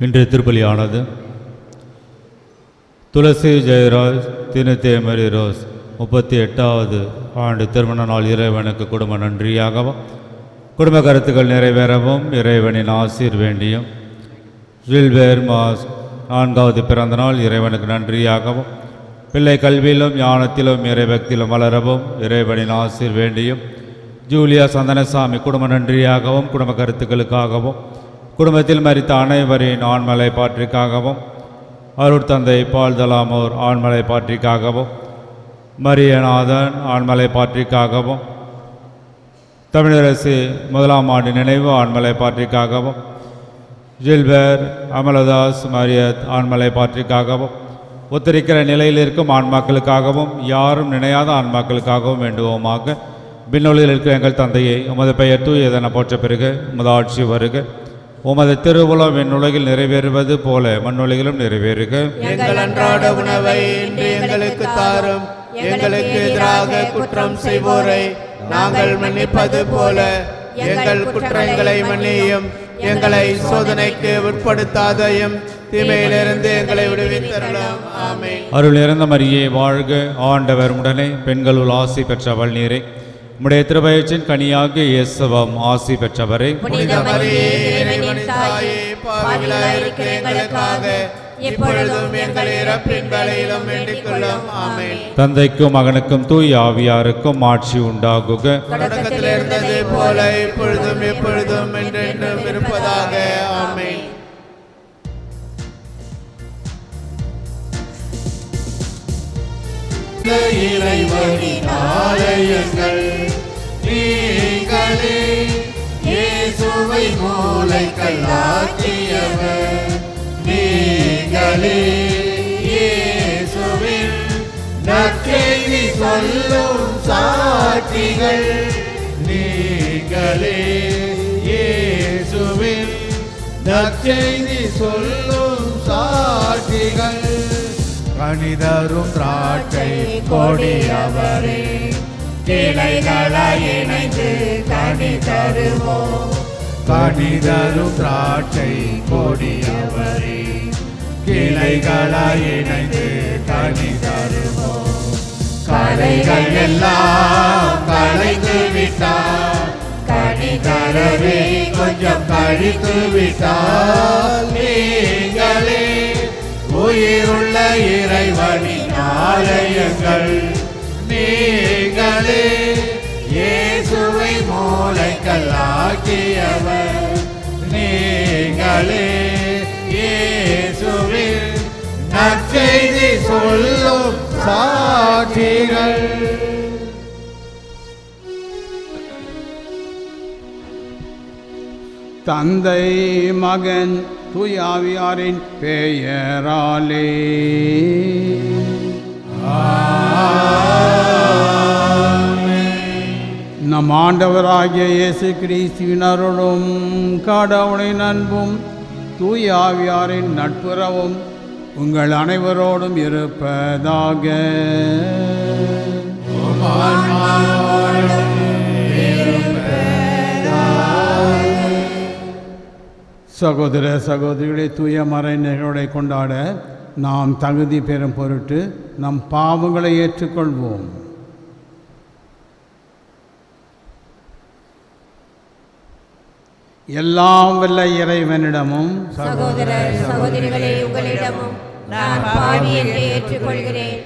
இன்றைய திருப்பலியானது துளசி ஜெயராஜ் தினத்தேமரி ரோஸ் 38வது ஆண்டு திருமண நாள் இறைவனுக்கு குடும்ப நன்றியாகவும் குடும்ப கருத்துக்கள் நிறைவேறவும் இறைவனின் ஆசீர் வேண்டியும். ஜில்பேர் மாஸ் 4வது பிறந்த நாள் இறைவனுக்கு நன்றியாகவும் பிள்ளை கல்வியிலும் ஞானத்திலும் இறைபக்தியிலும் வளரவும் இறைவனின் ஆசீர் வேண்டியும். ஜூலியா சந்தனசாமி குடும்ப நன்றியாகவும் குடும்ப கருத்துக்களுக்காகவும் குடும்பத்தில் மரித்த அனைவரின் ஆண்மலை பாற்றிக்காகவும் அருட்தந்தை பால் தலாமோர் ஆண்மலை பாற்றிக்காகவும் மரியநாதன் ஆண்மலை பாற்றிக்காகவும் தமிழரசு 1ஆம் ஆண்டு நினைவு ஆண்மலை பாற்றிக்காகவும் ஜில்பேர் அமலதாஸ் மரியத் ஆண்மலை பாற்றிக்காகவும் ஒத்திருக்கிற நிலையில் இருக்கும் ஆன்மாக்களுக்காகவும் யாரும் நினையாத ஆன்மாக்களுக்காகவும் வேண்டுவோமாக. விண்ணொலியில் இருக்கிற எங்கள் தந்தையை உமது பெயர் தூயதென போற்ற பிறகு உமது ஆட்சி வருக. உமது திருவுளம் விண்ணுலகில் நிறைவேறுவது போல மண்ணுலகிலும் நிறைவேறுக. எங்கள் அன்றாட உணவை இன்று எங்களுக்கு தாரும். எங்களுக்கு எதிராக குற்றம் செய்வோரை நாங்கள் மன்னிப்பது போல எங்கள் குற்றங்களை மன்னியும். எங்களை சோதனைக்கு உட்படுத்தாதையும் தீமையிலிருந்து எங்களை விடுவித்தருளும். ஆமென். அருள் நிறைந்த மரியே வாழ்க, ஆண்டவர் உடனே பெண்களுள் ஆசி பெற்றவள் நீரே. உம்முடைய திருவயிற்றின் கனியாகிய இயேசுவும் ஆசி பெற்றவரே. புனித மரியே இறைவனின் தாயே, பாவிகளாய் இருக்கிற எங்களுக்காக இப்பொழுதும் எங்கள் இறப்பின் வேளையிலும் வேண்டிக் கொள்ளும். ஆமென். தந்தைக்கும் மகனுக்கும் தூய ஆவியாருக்கும் ஆட்சி உண்டாகுக. தொடக்கத்தில் இருந்தது போல இப்பொழுதும் எப்பொழுதும் என்றென்றும் இருப்பதாக. ஆமென். இறைவனின் ஆலயங்கள் நீங்களே, இயேசுவை மூலைக்கல்லாக்கியவர் நீங்களே, இயேசுவின் நற்செய்தி சொல்லும் சாட்சிகள் நீங்களே, இயேசுவின் நற்செய்தி சொல்லும் சாட்சிகள். கனிதரும் திராட்சை கொடியவரே, கிளைகளாய் இணைந்து கனி தருவோம். கனிதரும் திராட்சை கொடியவரே, கிளைகளாய் இணைந்து கனி தருவோம். களைகள் எல்லாம் களைந்து விட்டால் கனி தரவே கொஞ்சம் கழித்து விட்டால் நீங்களே உயிருள்ள இறைவனின் ஆலயங்கள் நீங்களே, இயேசுவை மூலைக்கல்லாக்கியவர் நீங்களே, இயேசுவின் நற்செய்தி சொல்லும் சாட்சிகள். தந்தை மகன் தூயாவியாரின் பெயராலே நம் ஆண்டவராகிய இயேசு கிறிஸ்துவின் அருளும் கடவுளின் அன்பும் தூயாவியாரின் நட்புறவும் உங்கள் அனைவரோடும் இருப்பதாக. சகோதர சகோதரிகளை தூய மறைநேர்களை கொண்டாட நாம் தகுதி பெறும் பொருட்டு நம் பாவங்களை ஏற்றுக்கொள்வோம். எல்லாம் வல்ல இறைவனிடமும் சகோதர சகோதரிகளே உங்களிடமும் நான் பாவி என்று ஏற்றுக்கொள்கிறேன்.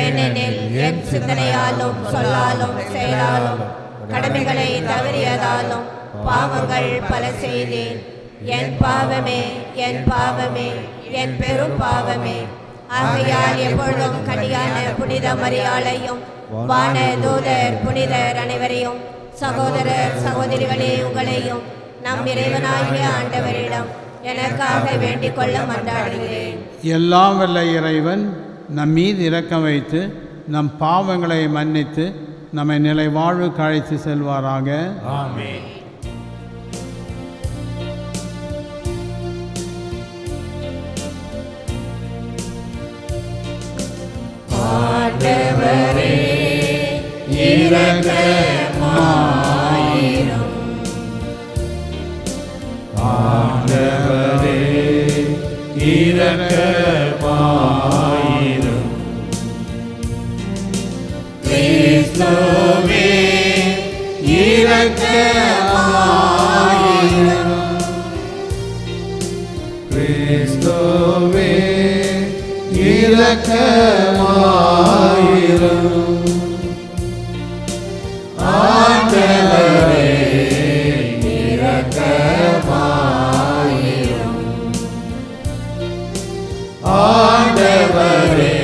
ஏனெனில் என் சிந்தனையாலும் சொல்லாலும் செயலாலும் கடமைகளை தவறியதாலும் பாவங்கள் பல செய்தேன். என் பாவமே, என் பாவமே, என் பெரும் பாவமே. ஆகையால் எப்பொழுதும் கனியான புனித மரியாளையும் வான தூதர் புனிதர் அனைவரையும் சகோதரர் சகோதரிகளே உங்களையும் நம் இறைவனாகிய ஆண்டவரிடம் எனக்காக வேண்டிக் கொள்ள மன்றாடுகிறேன். எல்லாம் வல்ல இறைவன் நம் மீது இரக்கம் வைத்து நம் பாவங்களை மன்னித்து நம்மை நிலை வாழ்வுக்கு அழைத்து செல்வாராக. ஆமென். ஆண்டவரே இரக்கமாயிரும். ஆண்டவரே இரக்கமாயிரும். கிறிஸ்துவே இரக்கமாயிரும். கிறிஸ்துவே இரக்கமாயிரும். ஆண்டவரே இரக்கமாயிரும். ஆண்டவரே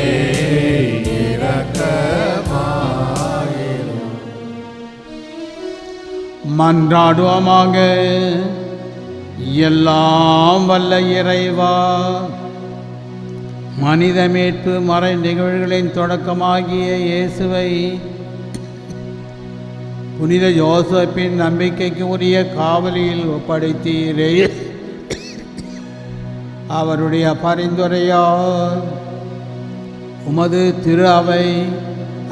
இரக்கமாயிரும். மன்றாடுவோமாக. எல்லாம் வல்ல இறைவா, மனித மீட்பு மறை நிகழ்வுகளின் தொடக்கமாகிய இயேசுவை புனித யோசேப்பின் நம்பிக்கைக்கு உரிய காவலில் ஒப்படைத்தீரே. அவருடைய பரிந்துரையால் உமது திரு அவை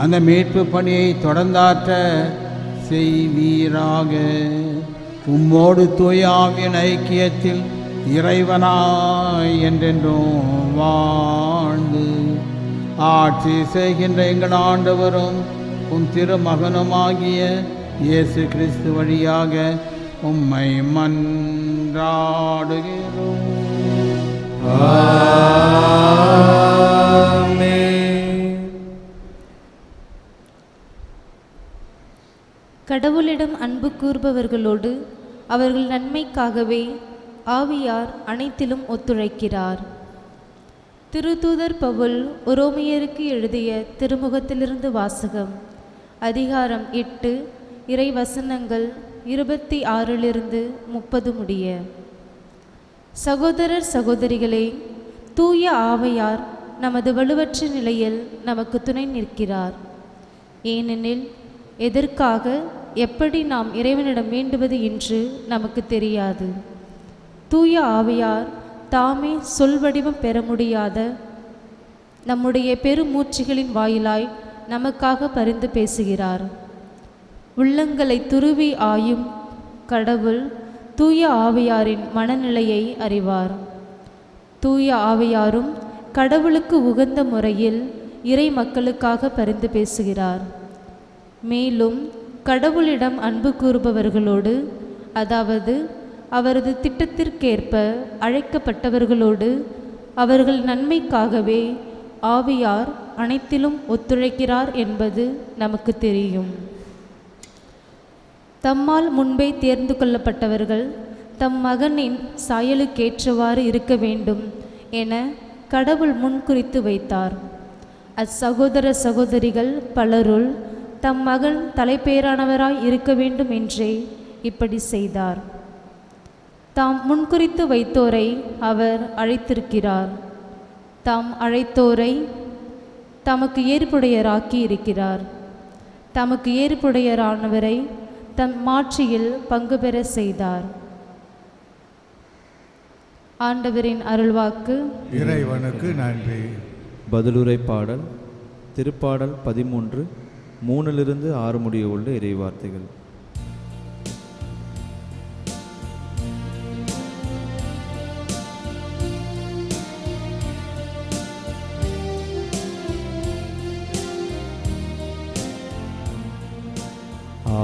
அந்த மீட்பு பணியை தொடர்ந்தாற்ற செய்வீராக. உம்மோடு தூய ஆவியின் ஐக்கியத்தில் இறைவனாய் என்றென்றும் வாழ்ந்து ஆட்சி செய்கின்ற எங்கள் ஆண்டவரும் உம் திருமகனுமாகிய இயேசு கிறிஸ்து வழியாக உம்மை மன்றாடுகிறோம். கடவுளிடம் அன்பு கூர்பவர்களோடு அவர்கள் நன்மைக்காகவே ஆவியார் அனைத்திலும் ஒத்துழைக்கிறார். திருத்தூதர் பவுல் உரோமையருக்கு எழுதிய திருமுகத்திலிருந்து வாசகம். அதிகாரம் 8 இறை வசனங்கள் 26 30 முடிய. சகோதரர் சகோதரிகளே, தூய ஆவியார் நமது வலுவற்ற நிலையில் நமக்கு துணை நிற்கிறார். ஏனெனில் எதற்காக எப்படி நாம் இறைவனிடம் வேண்டுவது என்று நமக்கு தெரியாது. தூய ஆவியார் தாமே சொல்வடிவம் பெற முடியாத நம்முடைய பெருமூச்சுகளின் வாயிலாய் நமக்காக பரிந்து பேசுகிறார். உள்ளங்களை துருவி ஆயும் கடவுள் தூய ஆவியாரின் மனநிலையை அறிவார். தூய ஆவியாரும் கடவுளுக்கு உகந்த முறையில் இறை மக்களுக்காக பரிந்து பேசுகிறார். மேலும் கடவுளிடம் அன்பு கூறுபவர்களோடு, அதாவது அவரது திட்டத்திற்கேற்ப அழைக்கப்பட்டவர்களோடு அவர்கள் நன்மைக்காகவே ஆவியார் அனைத்திலும் ஒத்துழைக்கிறார் என்பது நமக்கு தெரியும். தம்மால் முன்பே தேர்ந்து கொள்ளப்பட்டவர்கள் தம் மகனின் சாயலுக்கேற்றவாறு இருக்க வேண்டும் என கடவுள் முன்குறித்து வைத்தார். அச்சகோதர சகோதரிகள் பலருள் தம் மகன் தலைப்பேரானவராய் இருக்க வேண்டும் என்றே இப்படி செய்தார். தாம் முன்குறித்து வைத்தோரை அவர் அழைத்திருக்கிறார். தாம் அழைத்தோரை தமக்கு ஏற்புடையராக்கி இருக்கிறார். தமக்கு ஏற்புடையரானவரை தம் மாட்சியில் பங்கு பெற செய்தார். ஆண்டவரின் அருள்வாக்கு. இறைவனுக்கு நன்றி. பதிலுரை பாடல். திருப்பாடல் 13 3 6 முடிய உள்ள இறைவார்த்தைகள்.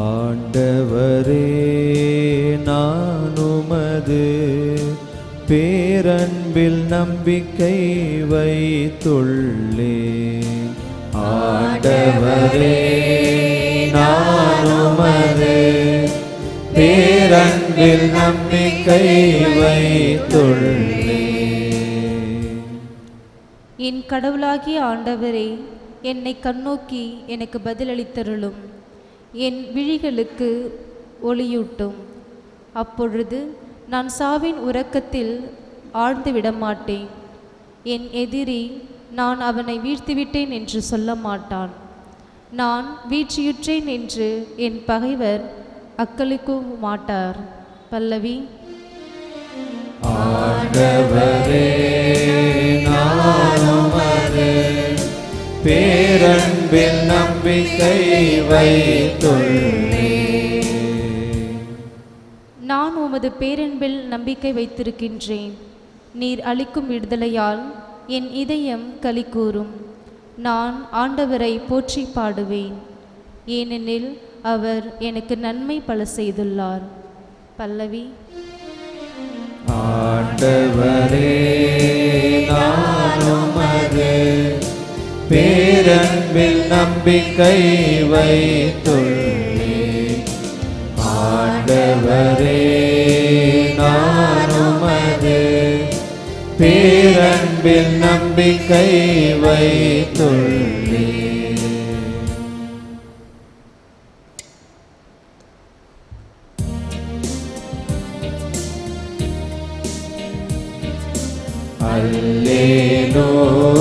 ஆண்டவரே, நான் உமது பேரன்பில் நம்பிக்கை வைத்துள்ளேன். ஆண்டவரே, நான் உமது பேரன்பில் நம்பிக்கை வைத்துள்ளேன். என் கடவுளாகிய ஆண்டவரே, என்னை கண்ணோக்கி எனக்கு பதிலளித்தருளும். என் விழிகளுக்கு ஒளியூட்டும். அப்பொழுது நான் சாவின் உறக்கத்தில் ஆழ்ந்து விடமாட்டேன். என் எதிரி நான் அவனை வீழ்த்திவிட்டேன் என்று சொல்ல மாட்டான். நான் வீழ்ச்சியுற்றேன் என்று என் பகைவர் அக்களிக்க மாட்டார். பல்லவி. ஆண்டவரே, நான் உமது பேரன்பில் நம்பிக்கை வைத்துள்ளேன். நான் உமது பேரன்பில் நம்பிக்கை வைத்திருக்கின்றேன். நீர் அளிக்கும் விடுதலையால் என் இதயம் களி கூறும். நான் ஆண்டவரை போற்றி பாடுவேன், ஏனெனில் அவர் எனக்கு நன்மை பல செய்துள்ளார். பல்லவி. ஆண்டவரே நான் உமது பேரன்பில் நம்பிக்கை வைத்துள்ளேன். ஆண்டவரே நான் உமது பேரன்பில் நம்பிக்கை வைத்துள்ளேன். அல்லேலூயா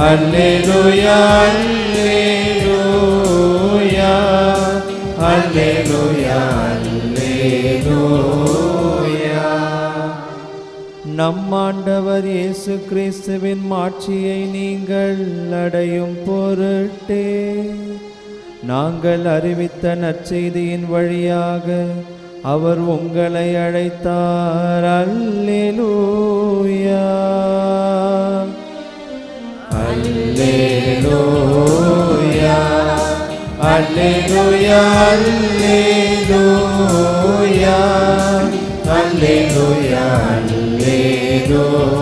அல்லேலூயா அல்லேலூயா அல்லேலூயா அல்லேலூயா. நம் ஆண்டவர் இயேசு கிறிஸ்துவின் மாட்சியை நீங்கள் அடையும் பொருட்டே நாங்கள் அறிவித்த நற்செய்தியின் வழியாக அவர் உங்களை அழைத்தார். அல்லேலூயா அல்லேலூயா அல்லேலூயா அல்லேலூயா அல்லேலூயா அல்லேலூயா.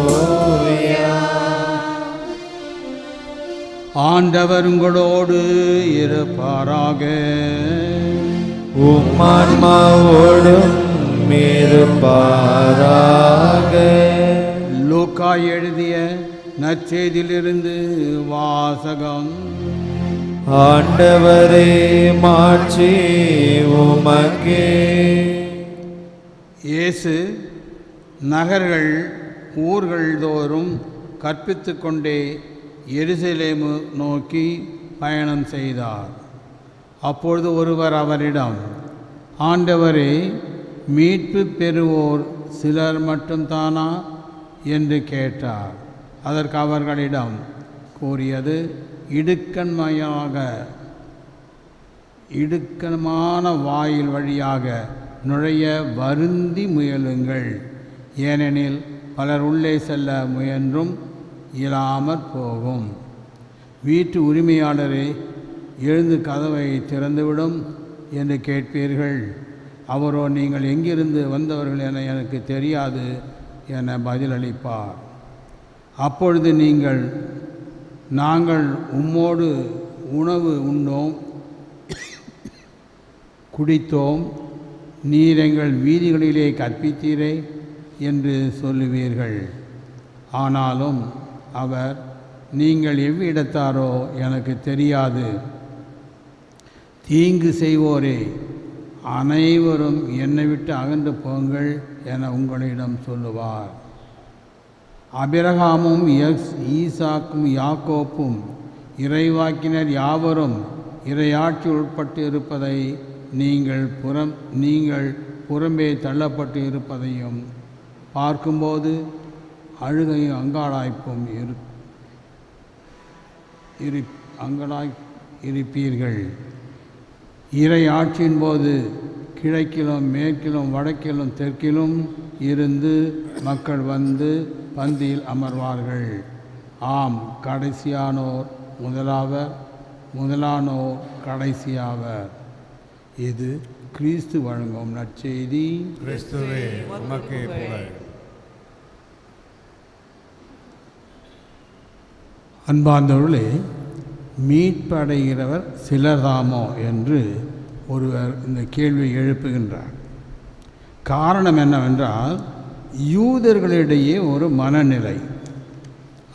ஆண்டவர் உங்களோடு இருப்பாராக. உம்மான்மாவோடும் இருப்பாராக. லூக்கா எழுதிய நற்செய்தியிலிருந்து வாசகம். ஆண்டவரே மாட்சி உமக்கே. இயேசு நகர்கள் ஊர்கள் தோறும் கற்பித்து கொண்டே எருசலேமு நோக்கி பயணம் செய்தார். அப்பொழுது ஒருவர் அவரிடம், ஆண்டவரே, மீட்பு பெறுவோர் சிலர் மட்டும்தானா என்று கேட்டார். அதற்கு அவர்களிடம் கூறியது, இடுக்கமான வாயில் வழியாக நுழைய வருந்தி முயலுங்கள். ஏனெனில் பலர் உள்ளே செல்ல முயன்றும் இயலாமற் போகும். வீட்டு உரிமையாளரே, எழுந்து கதவை திறந்துவிடும் என்று கேட்பீர்கள். அவரோ, நீங்கள் எங்கிருந்து வந்தவர்கள் என எனக்கு தெரியாது என பதிலளிப்பார். அப்பொழுது நீங்கள், நாங்கள் உம்மோடு உணவு உண்டோம், குடித்தோம், நீர் எங்கள் வீதிகளிலே கற்பித்தீரே என்று சொல்லுவீர்கள். ஆனாலும் அவர், நீங்கள் எவ்விடத்தாரோ எனக்கு தெரியாது, தீங்கு செய்வோரே, அனைவரும் என்னை விட்டு அகன்று போங்கள் என உங்களிடம் சொல்லுவார். அபிரகாமும் ஈசாக்கும் யாக்கோப்பும் இறைவாக்கினர் யாவரும் இறையாட்சி உட்பட்டு இருப்பதை நீங்கள் புறம்பே தள்ளப்பட்டு இருப்பதையும் பார்க்கும்போது அழுகையும் அங்காளாய்ப்பும் இருப்பீர்கள். இறை ஆட்சியின் போது கிழக்கிலும் மேற்கிலும் வடக்கிலும் தெற்கிலும் இருந்து மக்கள் வந்து பந்தியில் அமர்வார்கள். ஆம், கடைசியானோர் முதலானோர் கடைசியாவர். இது கிறிஸ்து வழங்கும் நற்செய்தி. கிறிஸ்துவே உமக்கே புகழ். அன்பார்ந்தவர்களே, மீட்படைகிறவர் சிலர்தாமோ என்று ஒருவர் இந்த கேள்வியை எழுப்புகின்றார். காரணம் என்னவென்றால், யூதர்களிடையே ஒரு மனநிலை,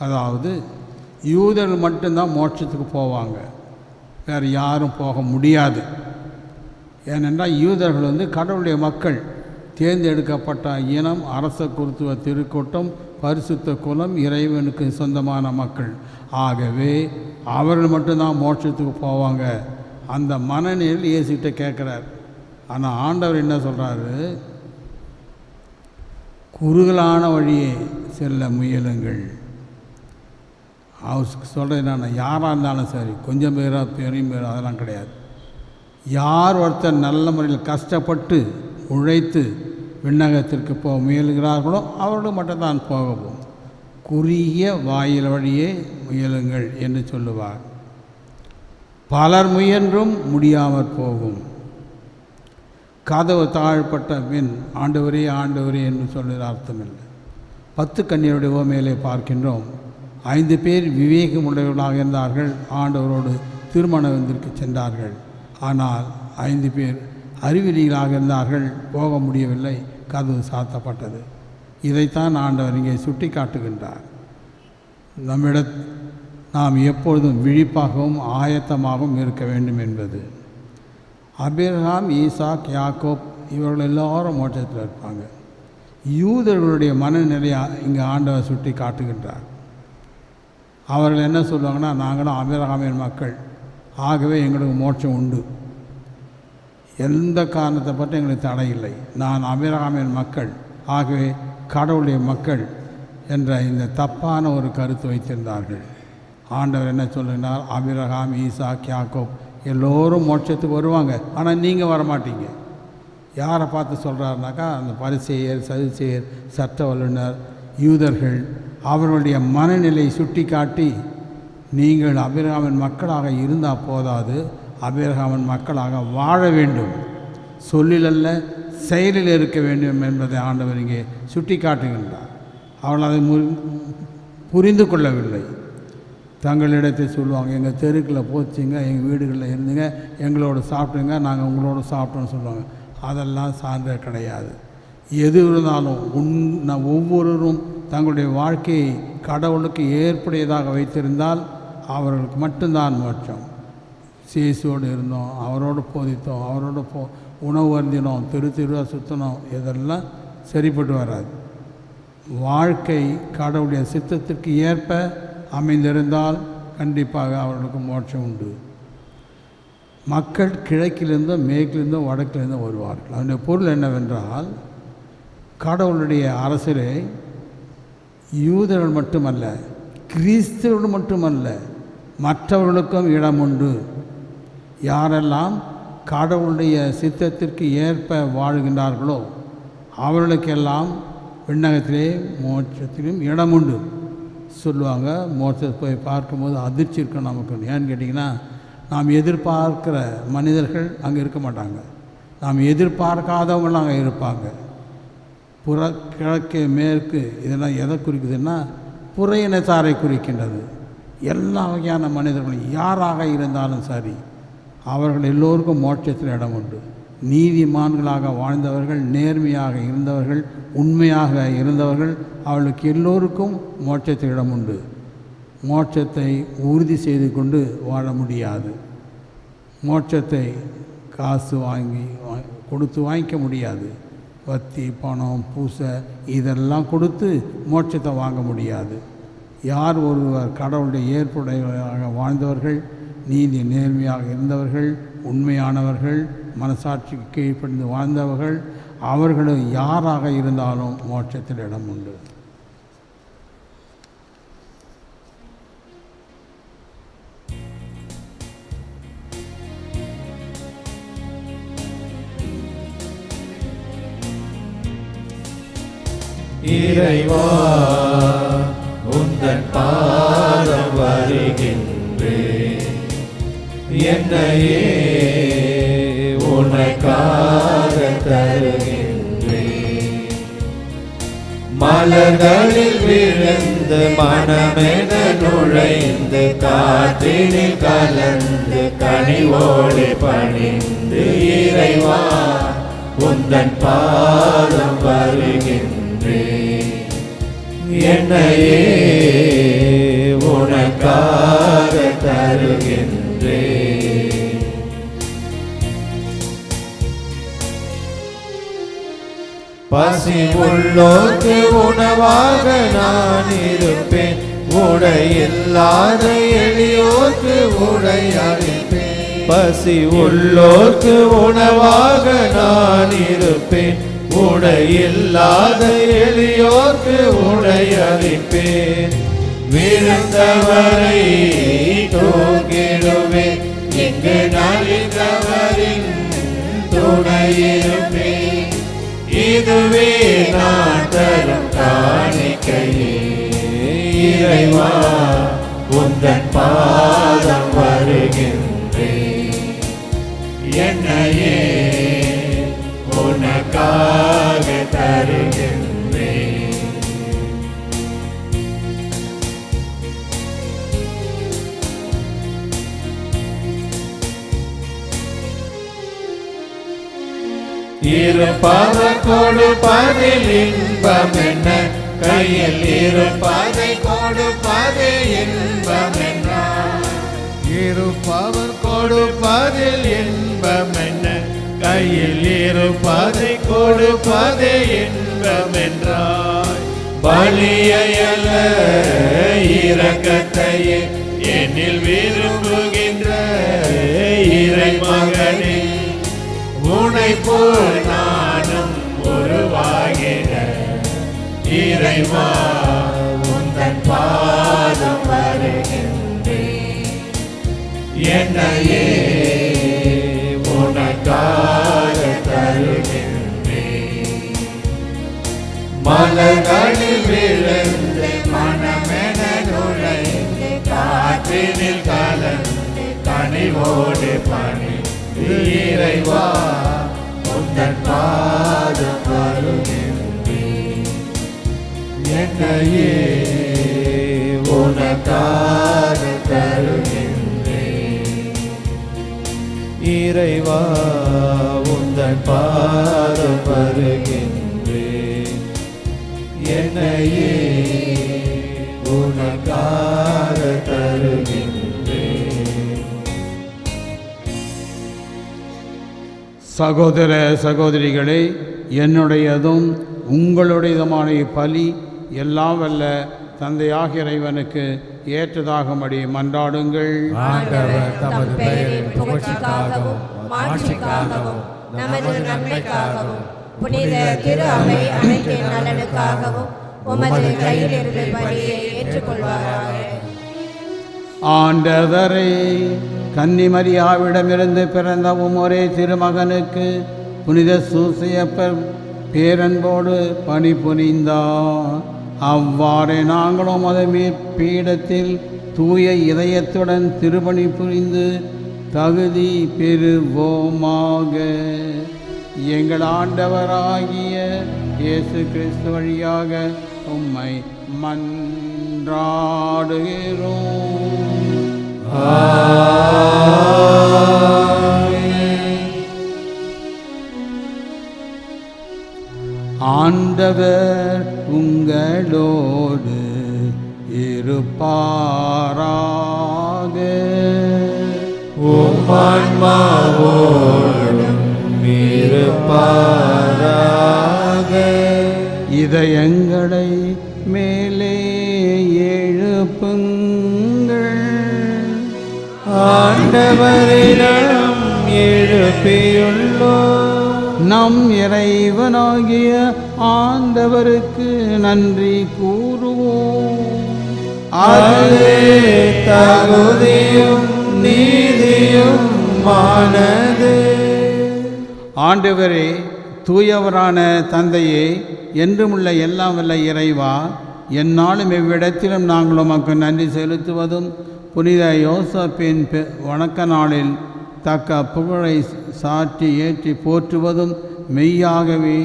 அதாவது யூதர்கள் மட்டும்தான் மோட்சத்துக்கு போவாங்க, வேறு யாரும் போக முடியாது. ஏனென்றால் யூதர்கள் கடவுளுடைய மக்கள், தேர்ந்தெடுக்கப்பட்ட இனம், அரச குருத்துவ திருக்கூட்டம், பரிசுத்த குலம், இறைவனுக்கு சொந்தமான மக்கள். ஆகவே அவர்கள் மட்டும்தான் மோட்சத்துக்கு போவாங்க. அந்த மனநிலையில் இயேசுகிட்ட கேட்குறார். ஆனால் ஆண்டவர் என்ன சொல்கிறாரு, குறுகலான வழியே செல்ல முயலுங்கள். அவர் சொல்கிறது என்னன்னா, யாராக இருந்தாலும் சரி, கொஞ்சம் பேரோ பெரும் பேரோ அதெல்லாம் கிடையாது. யார் ஒருத்தர் நல்ல முறையில் கஷ்டப்பட்டு உழைத்து விண்ணகத்திற்கு போக முயலுகிறார்களோ அவர்கள் மட்டும்தான் போகவும், குறுகிய வாயில் வழியே முயலுங்கள் என்று சொல்லுவார். பலர் முயன்றும் முடியாமற் போகும். கதவு தாழ்பட்ட பின் ஆண்டவரே ஆண்டவரே என்று சொல்லுகிற அர்த்தமில்லை. 10 கன்னியருடைய உவமையிலே பார்க்கின்றோம். 5 பேர் விவேகமுடையவர்களாக இருந்தார்கள், ஆண்டவரோடு திருமண விருந்திற்கு சென்றார்கள். ஆனால் 5 பேர் அறிவிலிகளாக இருந்தார்கள், போக முடியவில்லை, கதவு சாத்தப்பட்டது. இதைத்தான் ஆண்டவர் இங்கே சுட்டி காட்டுகின்றார். நாம் எப்பொழுதும் விழிப்பாகவும் ஆயத்தமாகவும் இருக்க வேண்டும் என்பது. ஆபிரகாம், ஈசாக், யாக்கோப் இவர்கள் எல்லாரும் மோட்சத்தில் இருப்பாங்க. யூதர்களுடைய மனநிலையை இங்கே ஆண்டவர் சுட்டி காட்டுகின்றார். அவர்கள் என்ன சொல்லுவாங்கன்னா, நாங்களும் ஆபிரகாமின் மக்கள், ஆகவே எங்களுக்கு மோட்சம் உண்டு, எந்த காரணத்தை பற்றி எங்களுக்கு தடை இல்லை, நான் ஆபிரகாமின் மக்கள், ஆகவே கடவுளுடைய மக்கள் என்ற இந்த தப்பான ஒரு கருத்து வைத்திருந்தார்கள். ஆண்டவர் என்ன சொல்லுகிறார்? ஆபிரகாம், ஈசாக், யாக்கோப் எல்லோரும் மோட்சத்துக்கு வருவாங்க, ஆனால் நீங்கள் வரமாட்டீங்க. யாரை பார்த்து சொல்கிறாருனாக்கா, அந்த பரிசேயர், சதுசேயர், சட்ட வல்லுனர், யூதர்கள் அவர்களுடைய மனநிலை சுட்டி காட்டி, நீங்கள் ஆபிரகாமின் மக்களாக இருந்தால் போதாது, ஆபிரகாமின் மக்களாக வாழ வேண்டும், சொல்லிலல்ல செயலில் இருக்க வேண்டும் என்பதை ஆண்டவர் இங்கே சுட்டி காட்டுகின்றார். அவர்கள் அதை புரிந்து கொள்ளவில்லை. தங்களிடத்தை சொல்லுவாங்க, எங்கள் தெருக்களில் போச்சுங்க, எங்கள் வீடுகளில் இருந்துங்க, எங்களோட சாப்பிட்டுங்க, நாங்கள் உங்களோட சாப்பிட்டோன்னு சொல்லுவாங்க. அதெல்லாம் சான்ற கிடையாது. எது இருந்தாலும் ஒவ்வொருவரும் தங்களுடைய வாழ்க்கையை கடவுளுக்கு ஏற்புடையதாக வைத்திருந்தால் அவர்களுக்கு மட்டும்தான் மோட்சம். சேசுவோடு இருந்தோம், அவரோடு போதித்தோம், அவரோடு உணவு அருந்தினோம், தெருவாக சுற்றினோம், இதெல்லாம் சரிப்பட்டு வராது. வாழ்க்கை கடவுளுடைய சித்தத்திற்கு ஏற்ப அமைந்திருந்தால் கண்டிப்பாக அவர்களுக்கு மோட்சம் உண்டு. மக்கள் கிழக்கிலிருந்தும் மேற்கிலிருந்தும் வடக்கிலிருந்தும் வருவார்கள். அதனுடைய பொருள் என்னவென்றால், கடவுளுடைய அரசிலே யூதர்கள் மட்டுமல்ல, கிறிஸ்தவர்கள் மட்டுமல்ல, மற்றவர்களுக்கும் இடம் உண்டு. யாரெல்லாம் கடவுளுடைய சித்தத்திற்கு ஏற்ப வாழ்கின்றார்களோ அவர்களுக்கெல்லாம் விண்ணகத்திலே மோட்சத்திலும் இடம் உண்டு சொல்லுவாங்க. மோட்சத்தை போய் பார்க்கும்போது அதிர்ச்சி இருக்கும் நமக்கு. ஏன்னு கேட்டிங்கன்னா, நாம் எதிர்பார்க்கிற மனிதர்கள் அங்கே இருக்க மாட்டாங்க, நாம் எதிர்பார்க்காதவங்களும் அங்கே இருப்பாங்க. கிழக்கு மேற்கு இதெல்லாம் எதை குறிக்குதுன்னா, புற இனத்தாரை குறிக்கின்றது. எல்லா வகையான மனிதர்களும் யாராக இருந்தாலும் சரி, அவர்கள் எல்லோருக்கும் மோட்சத்தில் இடம் உண்டு. நீதிமான்களாக வாழ்ந்தவர்கள், நேர்மையாக இருந்தவர்கள், உண்மையாக இருந்தவர்கள், அவர்களுக்கு எல்லோருக்கும் மோட்சத்தில் இடம் உண்டு. மோட்சத்தை உறுதி செய்து கொண்டு வாழ முடியாது. மோட்சத்தை காசு கொடுத்து வாங்கிக்க முடியாது. வத்தி, பணம், பூசை இதெல்லாம் கொடுத்து மோட்சத்தை வாங்க முடியாது. யார் ஒருவர் கடவுளுடைய ஏற்புடையவர்களாக வாழ்ந்தவர்கள், நீதி நேர்மையாக இருந்தவர்கள், உண்மையானவர்கள், மனசாட்சிக்கு கீழ்ப்படிந்து வாழ்ந்தவர்கள், அவர்களும் யாராக இருந்தாலும் மோட்சத்தில் இடம் உண்டு. இறைவா, உந்தன் பாதம் வருகின்றேன், என்னையே உனக்காக தருகின்றேன். மலர்களில் விழுந்து மனமென நுழைந்து காற்றினில் கலந்து கனிவோடு பணிந்து, இறைவா உந்தன் பாதம் வருகின்றேன், என்னையே உனக்காக தருகின்றேன். பசி உள்ளோர்க்கு உணவாக நான் இருப்பேன், உடை இல்லாத எளியோர்க்கு உடை அளிப்பேன். பசி உள்ளோர்க்கு உணவாக நான் இருப்பேன், உடை இல்லாத எளியோர்க்கு உடை அளிப்பேன். விழுந்தவரை தூக்கிடுவேன், இங்கு நலிந்தவரின் துணையிருப்பேன். இதுவே நான் தரும் காணிக்கையே. இறைவா உந்தன் பாதம் வருகின்றேன், என்னையே உனக்காக தருகின்றேன். இருப்பவர் கொடுப்பதில் இன்பம் என்ன, கையில் இருப்பதை கொடுப்பது இன்பம் என்றார். இருப்பவர் கொடுப்பதில் இன்பம் என்ன, கையில் இருப்பதை கொடுப்பது இன்பம் என்றார். பலியை அல்ல இரக்கத்தையே என்னில் விரும்புகின்ற இறைமகனே, உனை போல் நானும் உருவாகின இறைவா உந்தன் பாதம் வருகின்றேன், என்னையே உனக்காக தருகின்றேன். மலர்களில் விழுந்து மனமென நுழைந்து காற்றினில் கலந்து கனிவோடு பணி இறைவா உந்தன் பாதம் வருகின்றேன், என்னையே உனக்காக தருகின்றேன். இறைவா உந்தன் பாதம் வருகின்றேன், என்னையே உனக்காக தருகின்றேன். சகோதர சகோதரிகளே, என்னுடையதும் உங்களுடையதுமான பலி எல்லாம் வல்ல தந்தையாக இறைவனுக்கு ஏற்றதாகும்படி மன்றாடுங்கள். ஆண்டவர் தமது பெயரின் புகழ்ச்சிக்காகவும் மாட்சிக்காகவும் நமது நன்மைக்காகவும் புனித திரு அவை அனைத்தின் நலனுக்காகவும் உமது கையிலிருந்து பலியை ஏற்றுக்கொள்வாராக. ஆண்டவரே, கன்னிமரியாவிடமிருந்து பிறந்த ஒரே திருமகனுக்கு புனித சூசையப்பர் பேரன்போடு பணி புரிந்தார். அவ்வாறே நாங்களும் அது பீடத்தில் தூய இதயத்துடன் திருப்பணி புரிந்து தகுதி பெறுவோமாக. எங்கள் ஆண்டவராகிய இயேசு கிறிஸ்து வழியாக உம்மை மன்றாடுகிறோம். ஆண்டவர் உங்களோடு இருப்பாராக. உம் ஆன்மாவோடும் இருப்பாராக. இதயங்களை மேலே எழுப்புங்கள். ஆண்டவரிடம் எழுப்பியுள்ளோம். நம் இறைவனாகிய ஆண்டவருக்கு நன்றி கூறுவோம். அதுவே தகுதியும் நீதியும் மானது. ஆண்டவரே, தூயவரான தந்தையே, என்றுமுள்ள எல்லாம் வல்ல இறைவா, எந்நாளும் எவ்விடத்திலும் நாங்கள் உமக்கு நன்றி செலுத்துவதும் புனித யோசப்பின் வணக்க நாளில் தக்க புகழை சாற்றி ஏற்றி போற்றுவதும் மெய்யாகவே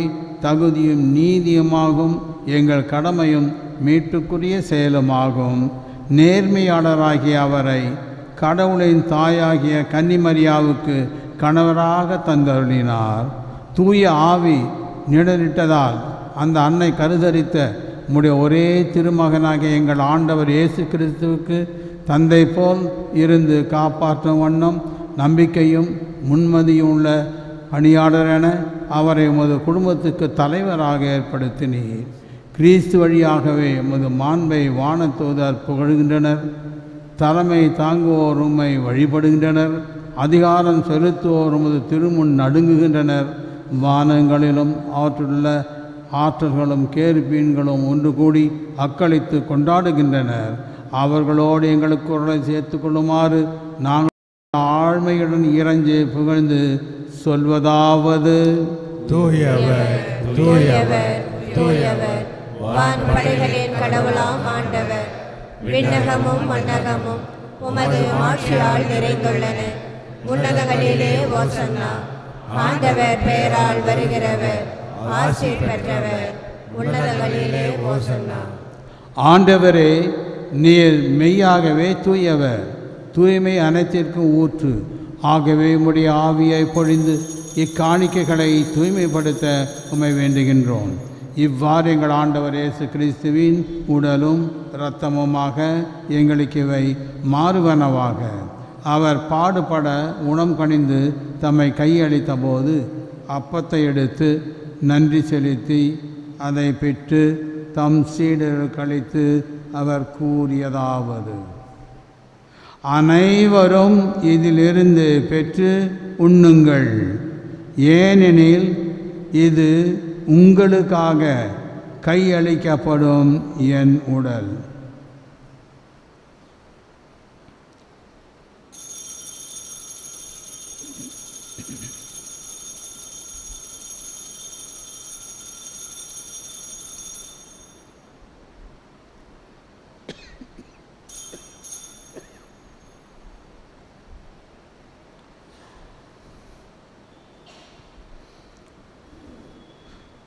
தகுதியும் நீதியுமாகும் எங்கள் கடமையும் மீட்புக்குரிய செயலுமாகும். நேர்மையாளராகிய அவரை கடவுளின் தாயாகிய கன்னிமரியாவுக்கு கணவராக தந்தருளினார். தூய ஆவி நிழலிட்டதால் அந்த அன்னை கருதரித்த உம்முடைய ஒரே திருமகனாகிய எங்கள் ஆண்டவர் இயேசு கிறிஸ்துவுக்கு தந்தை போல் இருந்து காப்பாற்றும் வண்ணம் நம்பிக்கையும் முன்மதியும் உள்ள பணியாளர் என அவரை உமது குடும்பத்துக்கு தலைவராக ஏற்படுத்தினீர். கிறிஸ்து வழியாகவே உமது மாண்பை வானத்தூதர் புகழ்கின்றனர். தலைமை தாங்குவோர் உம்மை வழிபடுகின்றனர். அதிகாரம் செலுத்துவோர் உமது திருமுன் நடுங்குகின்றனர். வானங்களிலும் அவற்றுள்ள ஆற்றல்களும் கேருபீன்களும் ஒன்று கூடி அக்களித்து கொண்டாடுகின்றனர். அவர்களோடு எங்களுக்கு குரலை சேர்த்து கொள்ளுமாறு நாங்கள் ஆழ்மையுடன் இறைஞ்சு புகழ்ந்து சொல்வதாவது: தூயவர் தூயவர் தூயவர் வான்படைகளின் கடவுளாம் ஆண்டவர். விண்ணகமும் மண்ணகமும் உமது ஆட்சியால் நிறைந்துள்ளன. உன்னதங்களிலே ஓசன்னா. ஆண்டவர் பெயரால் வருகிறவர் ஆசி பெற்றவர். உன்னதங்களிலே ஓசன்னா. ஆண்டவரே, நீர் மெய்யாகவே தூயவர், தூய்மை அனைத்திற்கும் ஊற்று. ஆகவே உம்முடைய ஆவியை பொழிந்து இக்காணிக்கைகளை தூய்மைப்படுத்த உம்மை வேண்டுகின்றோம். இவ்வாறு எங்கள் ஆண்டவர் இயேசு கிறிஸ்துவின் உடலும் இரத்தமுமாக எங்களுக்கு இவை மாறுவனவாக. அவர் பாடுபட உணம் கணிந்து தம்மை கையளித்த போது அப்பத்தை எடுத்து நன்றி செலுத்தி அதை பெற்று தம் சீடர்களுக்கு அளித்து அவர் கூறியதாவது: அனைவரும் இதிலிருந்து பெற்று உண்ணுங்கள், ஏனெனில் இது உங்களுக்காக கையளிக்கப்படும் என் உடல்.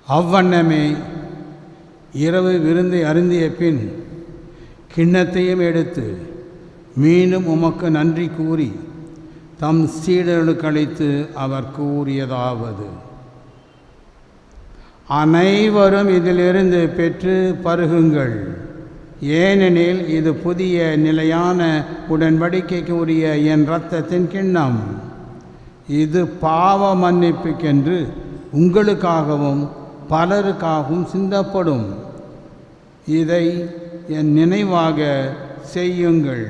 அவ்வண்ணமே இரவு விருந்தை அருந்திய பின் கிண்ணத்தையும் எடுத்து மீண்டும் உமக்கு நன்றி கூறி தம் சீடர்களுக்கு அளித்து அவர் கூறியதாவது: அனைவரும் இதிலிருந்து பெற்று பருகுங்கள், ஏனெனில் இது புதிய நிலையான உடன்படிக்கைக்கு உரிய என் இரத்தத்தின் கிண்ணம். இது பாவ மன்னிப்புக்கென்று உங்களுக்காகவும் பலருக்காகவும் சிந்தப்படும். இதை என் நினைவாக செய்யுங்கள்.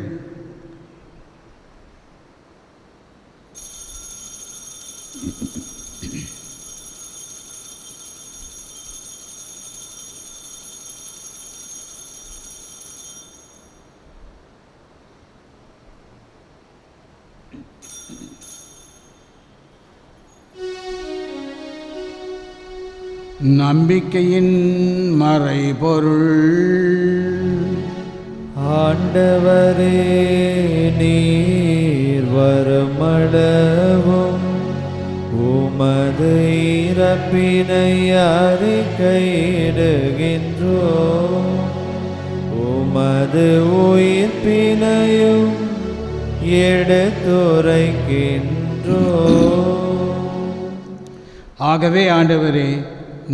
நம்பிக்கையின் மறைபொருள். ஆண்டவரே, நீர் வருமளவும் உமது இறப்பினை அறிக்கையிடுகின்றோம், உமது உயிர்ப்பினையும் எடுத்துரைக்கின்றோம். ஆகவே ஆண்டவரே,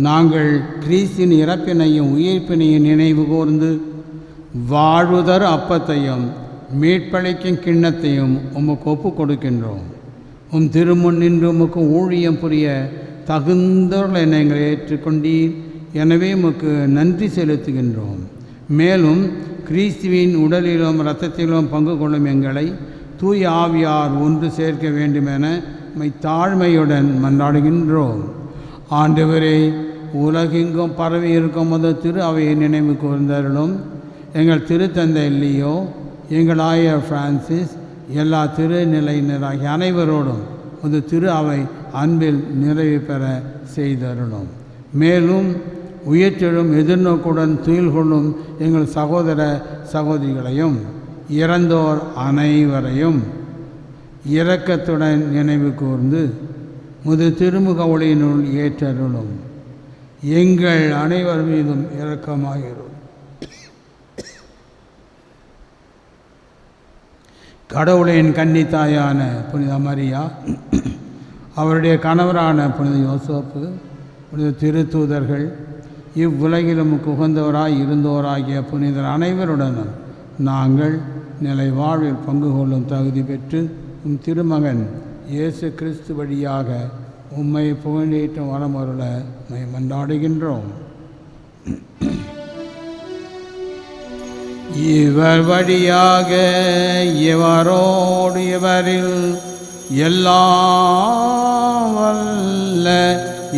நாங்கள் கிறிஸ்தின் இறப்பினையும் உயிர்ப்பினையும் நினைவு கூர்ந்து வாழ்வுதர் அப்பத்தையும் மீட்பளிக்கும் கிண்ணத்தையும் உமக்கு ஒப்புக் கொடுக்கின்றோம். உம் திருமுன் நின்று உமக்கு ஊழியம் புரிய தகுந்தவர்கள் என எங்களை ஏற்றுக்கொண்டீர். எனவே உமக்கு நன்றி செலுத்துகின்றோம். மேலும் கிறிஸ்துவின் உடலிலும் இரத்தத்திலும் பங்கு கொள்ளும் எங்களை தூய ஆவியார் ஒன்று சேர்க்க வேண்டுமென உம்மை தாழ்மையுடன் மன்றாடுகின்றோம். ஆண்டவரே, உலகெங்கும் பரவி இருக்கும் அது திரு அவையை நினைவு கூர்ந்தருளும். எங்கள் திருத்தந்தை லியோ, எங்கள் ஆயர் பிரான்சிஸ், எல்லா திருநிலையினராகிய அனைவரோடும் அது திரு அவை அன்பில் நிறைவு பெற செய்தருளும். மேலும் உயிர்த்தெழும் எதிர்நோக்குடன் துயில் கொள்ளும் எங்கள் சகோதர சகோதரிகளையும் இறந்தோர் அனைவரையும் இரக்கத்துடன் நினைவு கூர்ந்து முது திருமுக ஒளியினுள் ஏற்றருளும். எங்கள் அனைவர் மீதும் இரக்கமாயிரும். கடவுளின் கன்னித்தாயான புனித மரியா, அவருடைய கணவரான புனித யோசேப்பு, புனித திருத்தூதர்கள், இவ்வுலகிலும் உகந்தவராய் இருந்தோராகிய புனிதர் அனைவருடனும் நாங்கள் நிலை வாழ்வில் பங்கு கொள்ளும் தகுதி பெற்று உம் திருமகன் இயேசு கிறிஸ்து வழியாக உம்மை புகழேற்றும் வரமருள உம்மை மன்றாடுகின்றோம். இவர் வழியாக இவரோடு இவரில் எல்லாம் வல்ல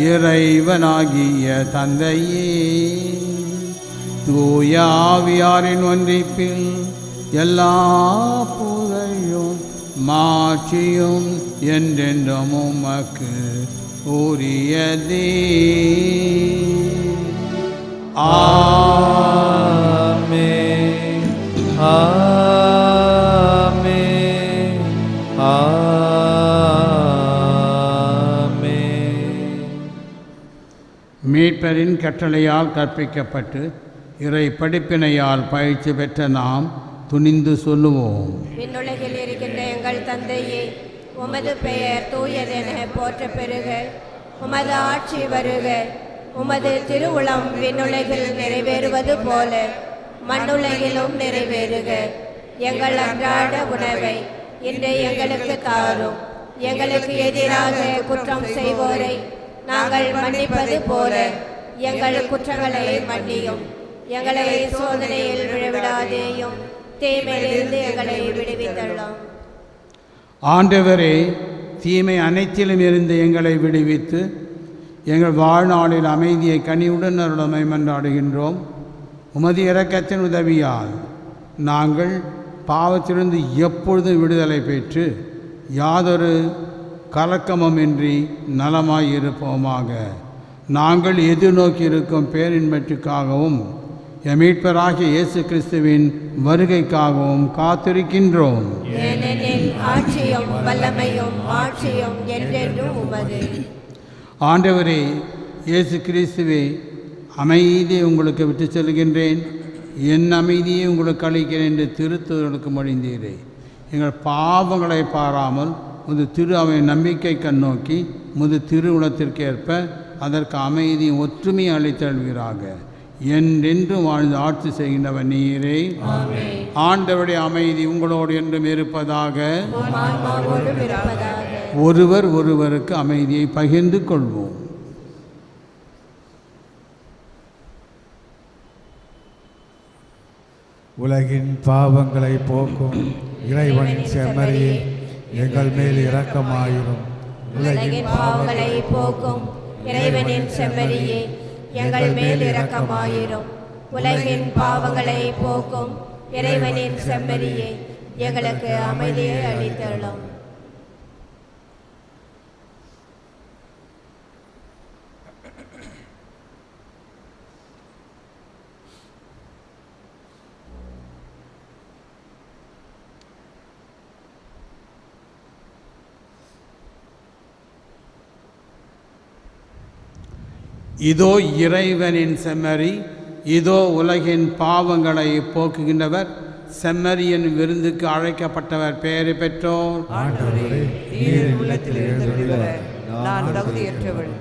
இறைவனாகிய தந்தையே, தூய ஆவியாரின் ஒன்றிப்பில் எல்லா புகழும் மாட்சியும் என்றென்றும் உமக்கு உரியதே. ஆமென். ஆமென். ஆமென். மீட்பரின் கட்டளையால் கற்பிக்கப்பட்டு இறை படிப்பினையால் பயிற்சி பெற்ற நாம் துணிந்து சொல்லுவோம். விண்ணுலகில் இருக்கின்ற எங்கள் தந்தையே, உமது பெயர் தூயதென போற்ற பெறுக. உமது ஆட்சி வருக. உமது திருவுளம் விண்ணுலகில் நிறைவேறுவது போல மண்ணுலகிலும் நிறைவேறுக. எங்கள் அன்றாட உணவை இன்று எங்களுக்கு தாரும். எங்களுக்கு எதிராக குற்றம் செய்வோரை நாங்கள் மன்னிப்பது போல எங்கள் குற்றங்களை மன்னியும். எங்களை சோதனையில் விழவிடாதேயும், தீமையிலிருந்து எங்களை விடுவித்தள்ளும். ஆண்டவரே, தீமை அனைத்திலும் இருந்து எங்களை விடுவித்து எங்கள் வாழ்நாளில் அமைதியை கனிவுடன் அருளமை மன்றாடுகின்றோம். உமது இரக்கத்தின் உதவியால் நாங்கள் பாவத்திலிருந்து எப்பொழுதும் விடுதலை பெற்று யாதொரு கலக்கமுமின்றி நலமாய் இருப்போமாக. நாங்கள் எதிர்நோக்கி இருக்கும் பேரின்பற்றுக்காகவும் எம் மீட்பராகிய இயேசு கிறிஸ்துவின் வருகைக்காகவும் காத்திருக்கின்றோம். ஏனெனில் ஆட்சியும் வல்லமையும் ஆட்சியும் என்றென்றும் உமது. ஆண்டவரே இயேசு கிறிஸ்துவே, அமைதியை உங்களுக்கு விட்டு செல்கின்றேன், என் அமைதியை உங்களுக்கு அளிக்கிறேன் என்று திருத்தூதர்களுக்கு மொழிந்தீரே. எங்கள் பாவங்களை பாராமல் முது திரு அவை நம்பிக்கை கண்ணோக்கி முது திருவுளத்திற்கேற்ப அதற்கு அமைதியும் ஒற்றுமையை அளித்தல்வீராக. என்றென்றும் வாழ்ந்து ஆட்சி செய்கின்றவர் நீரே. ஆண்டவருடைய அமைதி உங்களோடு என்றும் இருப்பதாக. ஒருவர் ஒருவருக்கு அமைதியை பகிர்ந்து கொள்வோம். உலகின் பாவங்களை போக்கும் இறைவனின் செம்மறியே, எங்கள் மேல் இரக்கமாயிரும். உலகின் பாவங்களை போக்கும் இறைவனின் செம்மறியே, எங்கள் மேல் இரக்கமாயிரும். உலகின் பாவங்களை போக்கும் இறைவனின் செம்மறியே, எங்களுக்கு அமைதியை அளித்தருளும். இதோ இறைவனின் செம்மறி, இதோ உலகின் பாவங்களை போக்குகின்றவர். செம்மறியின் விருந்துக்கு அழைக்கப்பட்டவர் பெயரை பெற்றோர். ஆண்டவரே, நீர் உள்ளத்தில் எழுந்துள்ள நான் தகுதியற்றவள்,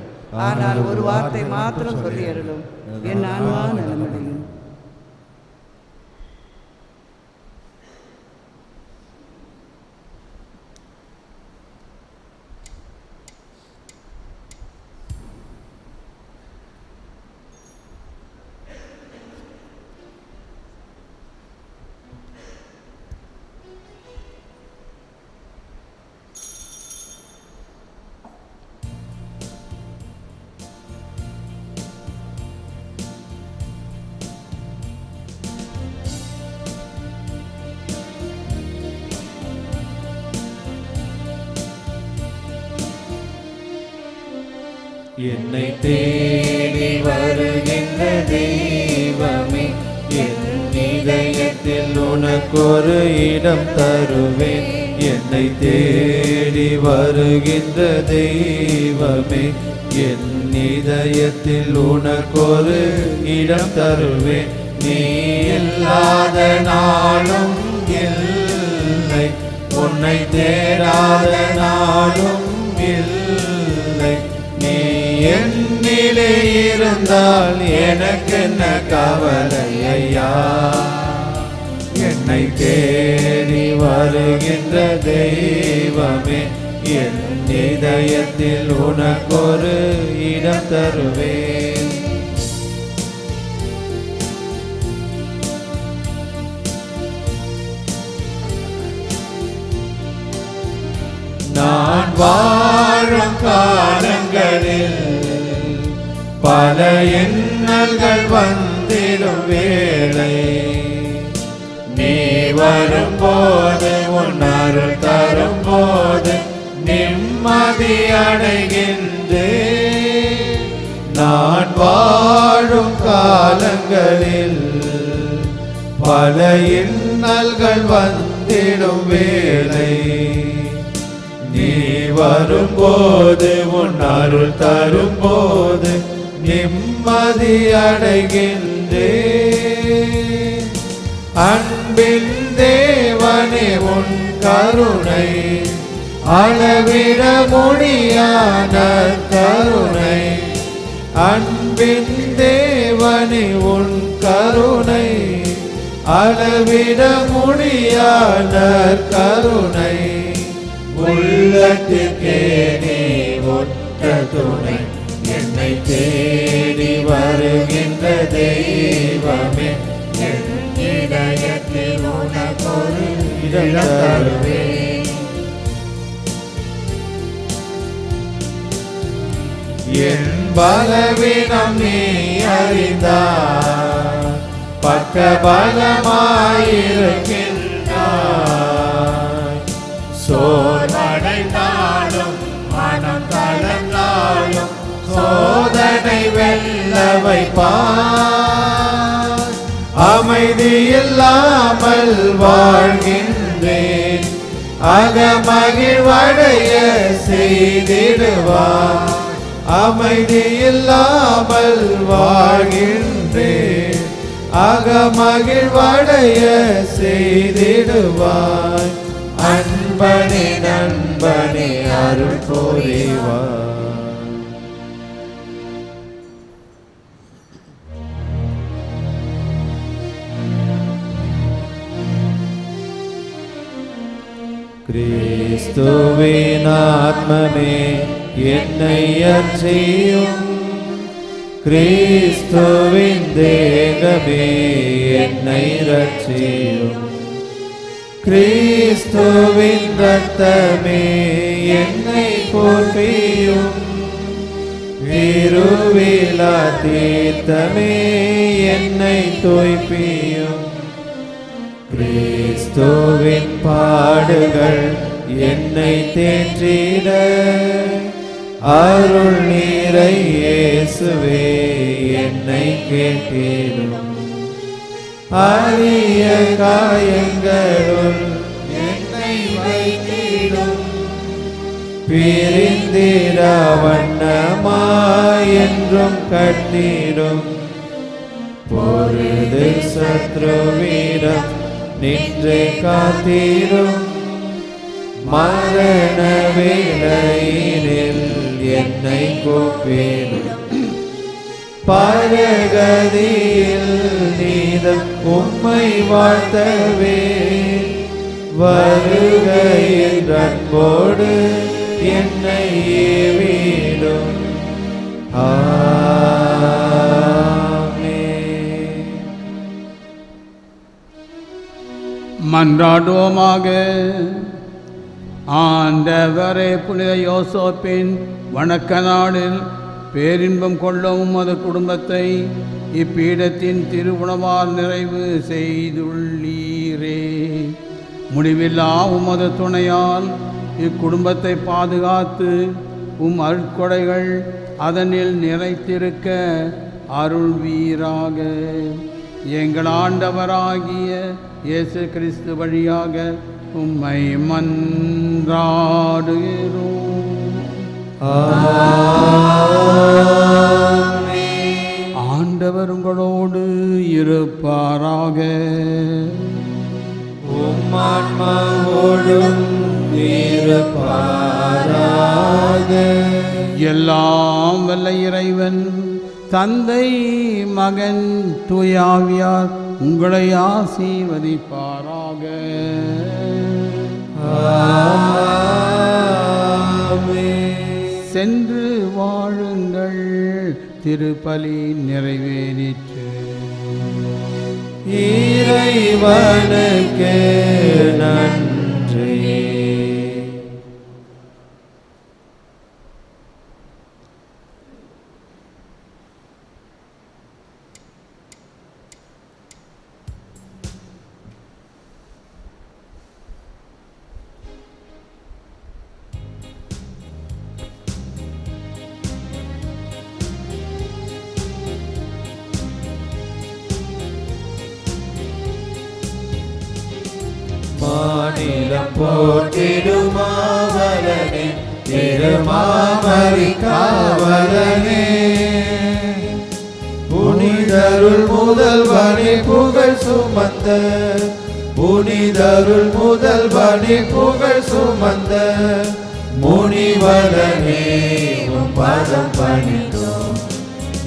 ஆனால் ஒரு வார்த்தை மாத்திரம் சொல்லி அருளும், என் ஆன்மா நலமடையும். என்னை தேடி வருகின்ற தெய்வமே, என் இதயத்தில் உனக்கொரு இடம் தருவேன். என்னை தேடி வருகின்ற தெய்வமே, என் இதயத்தில் உனக்கொரு இடம் தருவேன். நீ இல்லாத நாளும் இல்லை, உன்னை தேடாத நாளும் இல்லை. நீ என்னிலே இருந்தால் எனக்கென்ன கவலை ஐயா. என்னை தேடி வருகின்ற தெய்வமே, என் இதயத்தில் உனக்கொரு இடம் தருவேன். நான் வாழும் காலங்களில் பல இன்னல்கள் வந்திடும் வேளை, நீ வரும்போது உன் அருள் தரும்போது நிம்மதி அடைகின்றேன். நான் வாழும் காலங்களில் பல இன்னல்கள் வந்திடும் வேளை, நீ வரும்போது உன் அருள் தரும்போது நிம்மதி அடைகின்றேன். அன்பின் தேவனே உன் கருணை, அளவிட முடியாத கருணை. அன்பின் தேவனே உன் கருணை, அளவிட முடியாத கருணை. உள்ளத்திற்கே நீ ஒத்த துணை, என்னை தேடி வருகின்ற தெய்வமே, என் இதயத்தில் உனக்கொரு இடம் தருவேன். என் பலவீனம் நீ அறிந்தாய், பக்க பலமாயிருக்கின்றாய். சோர்வடைந்தாலும் மனம் தளர்ந்தாலும் சோதனை வெல்ல வைப்பார். அமைதி இல்லாமல் வாழ்கின்றேன், அகமகிழ்வடைய செய்திடுவார். அமைதி இல்லாமல் வாழ்கின்றேன், அகமகிழ்வடைய செய்திடுவாய். அன்பனே நண்பனே அருள் புரிவாய். கிறிஸ்துவின் ஆத்மமே என்னை அர்ச்சியும், கிறிஸ்துவின் தேகமே என்னை ரட்சியும். கிறிஸ்துவின் இரத்தமே என்னை போற்றியும், திருவிழா தீர்த்தமே என்னை தூய்ப்பியும். கிறிஸ்துவின் பாடுகள் என்னை தேற்றிட, அருள் நீரை இயேசுவே என்னை கேட்டிடும். அரிய காயங்களுள் என்னை வைத்திடும், பிரிந்திட வண்ணமாய் என்றும் கட்டிடும். பொருது சத்ருவிடம் நின்று காத்திடும், மரண வேளையினில் என்னை கூப்பிடும். பரகதியில் நீதம் உம்மை வாழ்த்தவே, வருகையில் அன்போடு என்னை ஏவிடும். மன்றாடுவோமாக. ஆண்டவரே, புனித யோசேப்பின் வணக்க நாளில் பேரின்பம் கொள்ளும் உமது குடும்பத்தை இப்பீடத்தின் திருவுணவால் நிறைவு செய்துள்ளீரே. முடிவில்லா உமது துணையால் இக்குடும்பத்தை பாதுகாத்து உம் அருட்கொடைகள் அதனில் நிறைத்திருக்க அருள்வீராக. எங்கள் ஆண்டவராகிய இயேசு கிறிஸ்து வழியாக உம்மை மன்றாடுகிறோம். ஆண்டவர் உங்களோடு இருப்பாராக. உம்மான்மாவோடும் இருப்பாராக. எல்லாம் வல்ல இறைவன் தந்தை மகன் தூயாவியார் உங்களை ஆசீர்வதிப்பாராக. சென்று வாழுங்கள், திருப்பலி நிறைவேறிற்று. இறைவனுக்கு நன்றி. மாநிலம் போற்றிடுமாவலனே திருமாமரி காவலனே புனிதருள் முதல்வனே புகழ் சுமந்த புனிதருள் முதல்வனே புகழ் சுமந்த முனிவலனே உம் பதம் பணிந்தோம்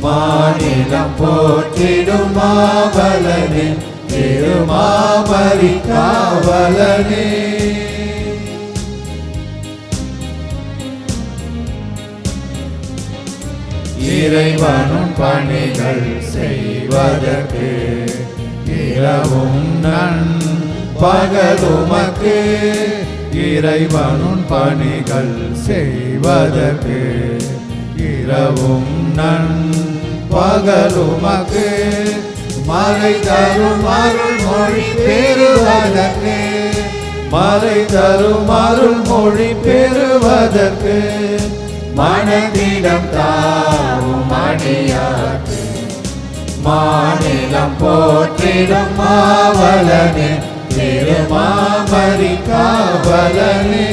மாநிலம் போற்றிடும் மாவலனே திருமாமரி காவலனே இறைவனும் பணிகள் செய்வதற்கு இரவும் பகலுமக்கு இறைவனும் பணிகள் செய்வதற்கு இரவும் பகலுமக்கு மறை தரும் அருள் மொழி பெறுவதற்கு மறை தரும் அருள் மொழி பெறுவதற்கு மனதிடம் தாவும் அடியார்க்கு மாநிலம் போற்றிடும் மாவலனே திருமாமரி காவலனே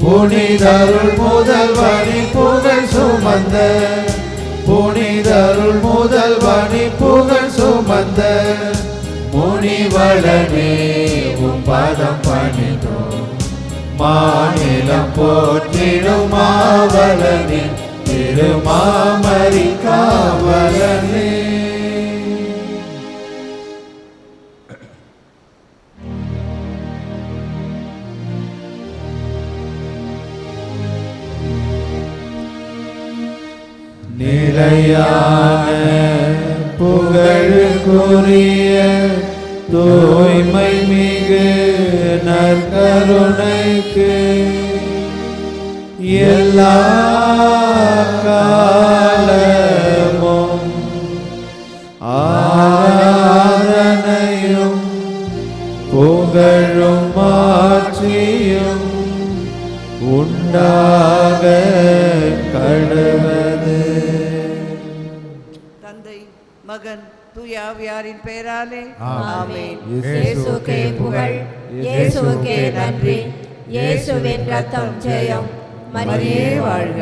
புனிதருள் முதல்வனி புகழ் சுமந்த புனிதருள் முதல்வனி புகழ் சுமந்த முனிவலனே உம் பதம் பணிந்தோம் மாநிலம் போற்றிடும் மாவலனே திருமாமரி காவலனே நிலையான புகழுக்குரிய தூய்மை மிகு நற்கருணைக்கு எல்லா காலமும் ஆராதனையும் புகழும் ஆட்சியும் உண்டாக கடவது. தந்தை மகன் தூய ஆவியாரின் பெயராலே ஆமென். இயேசுவுக்கே புகழ், இயேசுவுக்கே நன்றி. இயேசுவின் ரத்தம் ஜெயம். மரியே வாழ்க.